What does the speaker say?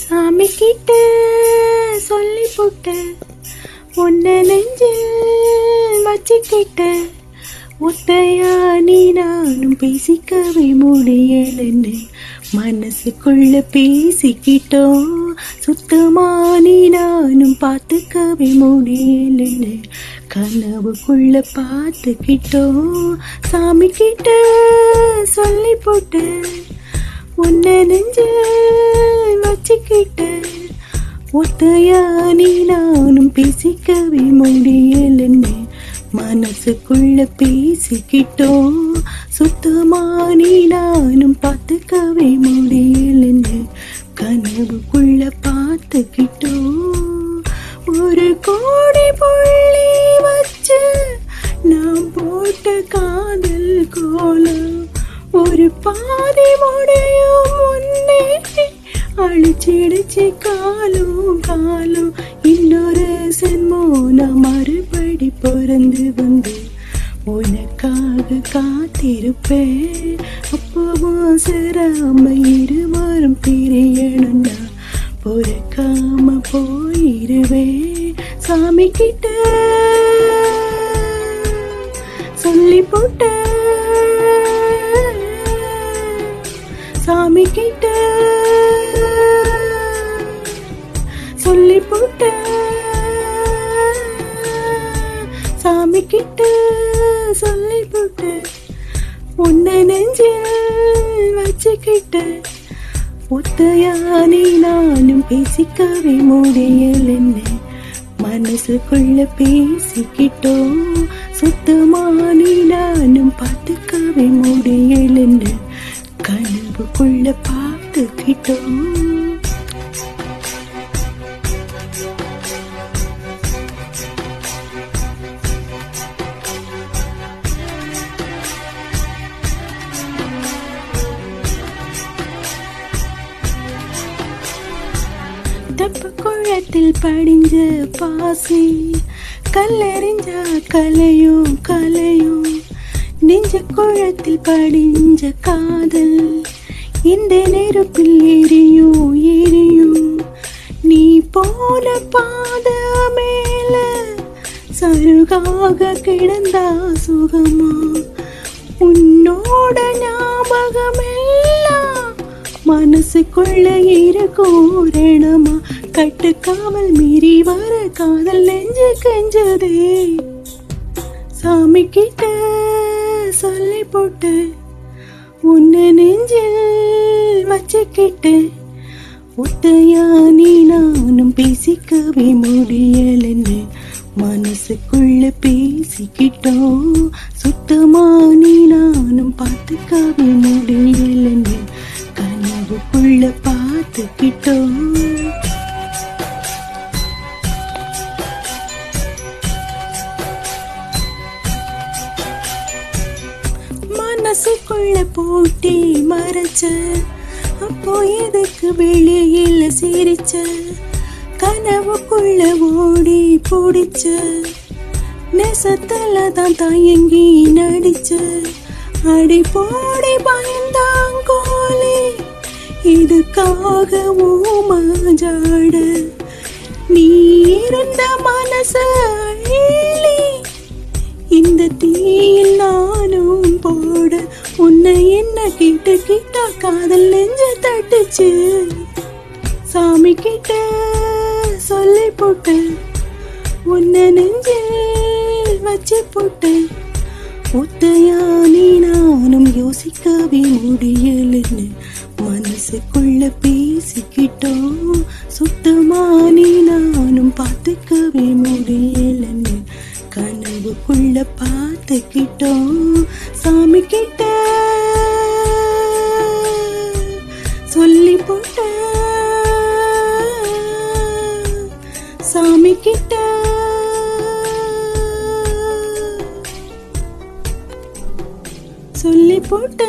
சாமி கிட்ட சொல்லி போட்ட உன்ன நெஞ்சில் வச்சுக்கிட்ட ஒத்தையா நீ நானும் பேசிக்கவே முடியலன்னு மனசுக்குள்ள பேசிக்கிட்டோம். சுத்தமா நீ நானும் பார்த்துக்கவே முடியலன்னு கனவுக்குள்ள பார்த்துக்கிட்டோம். சாமி கிட்ட சொல்லி போட்ட உன்ன நெஞ்சு வச்சுக்கிட்ட ஒத்தையா நீ நானும் பேசிக்கவே முடியலன்னு மனசுக்குள்ள பேசிக்கிட்டோம். சுத்தமா நீ நானும் பார்த்துக்கவே முடியலன்னு கனவுக்குள்ள பார்த்துக்கிட்டோம். ஒரு கோடி புள்ளி வச்சு நான் போட்ட காதல் கோலம் ஒரு பாதி முடியும் முன்னே அழிச்சிடுச்சு காலும் காலும். இன்னொரு சென்மோ நான் மறுபடி பிறந்து வந்து உனக்காக காத்திருப்பேன். அப்பவும் சிராம இருவரும் பிரியணும்னா பொறுக்காம போயிருவேன். சாமி கிட்ட சொல்லி போட்ட சாமி கிட்ட சொல்லி போட்ட சாமி கிட்ட சொல்லி போட்ட உன்னை நெஞ்சில் வச்சுக்கிட்ட ஒத்தையா நீ நானும் பேசிக்கவே முடியலன்னு மனசுக்குள்ள பேசிக்கிட்டோம். சுத்தமா நீ நானும் பார்த்துக்கவே முடியலன்னு கனவுக்குள்ள பார்த்துக்கிட்டோம். தப்பு குளத்தில் படிஞ்ச பாசி கல்லெறிஞ்சா கலையும் கலையும். நெஞ்ச குளத்தில் படிஞ்ச காதல் இந்த நெருப்பில் எரியும் எரியும். நீ போன பாத மேல சருகாக கிடந்தா சுகமா உன்னோட ஞாபகமெல்லாம் மனசுக்குள்ள இருக்கோரணமா. கட்டுக்காமல் மீறி வர காதல் நெஞ்சு கெஞ்சதே. சாமி கிட்ட சொல்லி போட்ட உன்னை நெஞ்சில் வச்சுக்கிட்ட ஒத்தையா நீ நானும் பேசிக்கவே முடியலன்னு மனசுக்குள்ள பேசிக்கிட்டோம். சுத்தமா நீ நானும் பார்த்துக்கவே முடியலன்னு கனவுக்குள்ள பார்த்துக்கிட்டோம். மனசுக்குள்ள போட்டி மறைச்ச அப்போ எதுக்கு வெளியில சிரிச்ச கனவுக்குள்ள ஓடி பிடிச்ச நெசத்துல தான் தயங்கி நடிச்ச அடி போடி பயந்தாங்கோலே இதுக்காக ஊமாஜாட நீ இருந்த மனச அள்ளி இந்த தீயில் நானும் போட உன்னை என்ன கிட்ட கிட்ட காதல் நெஞ்சு தட்டுச்சு. சாமி கிட்ட சொல்லி போட்ட உன்னை நெஞ்சில் வச்சு போட்ட ஒத்தையா நீ நானும் யோசிக்கவே முடியலன்னு மனசுக்குள்ள பேசிக்கிட்டோம். சுத்தமா நீ நானும் பார்த்துக்கவே முடியலன்னு கனவுக்குள்ள பார்த்துக்கிட்டோம். சாமி கிட்ட சொல்லி போட்ட சாமி கிட்ட சொல்லி போட்ட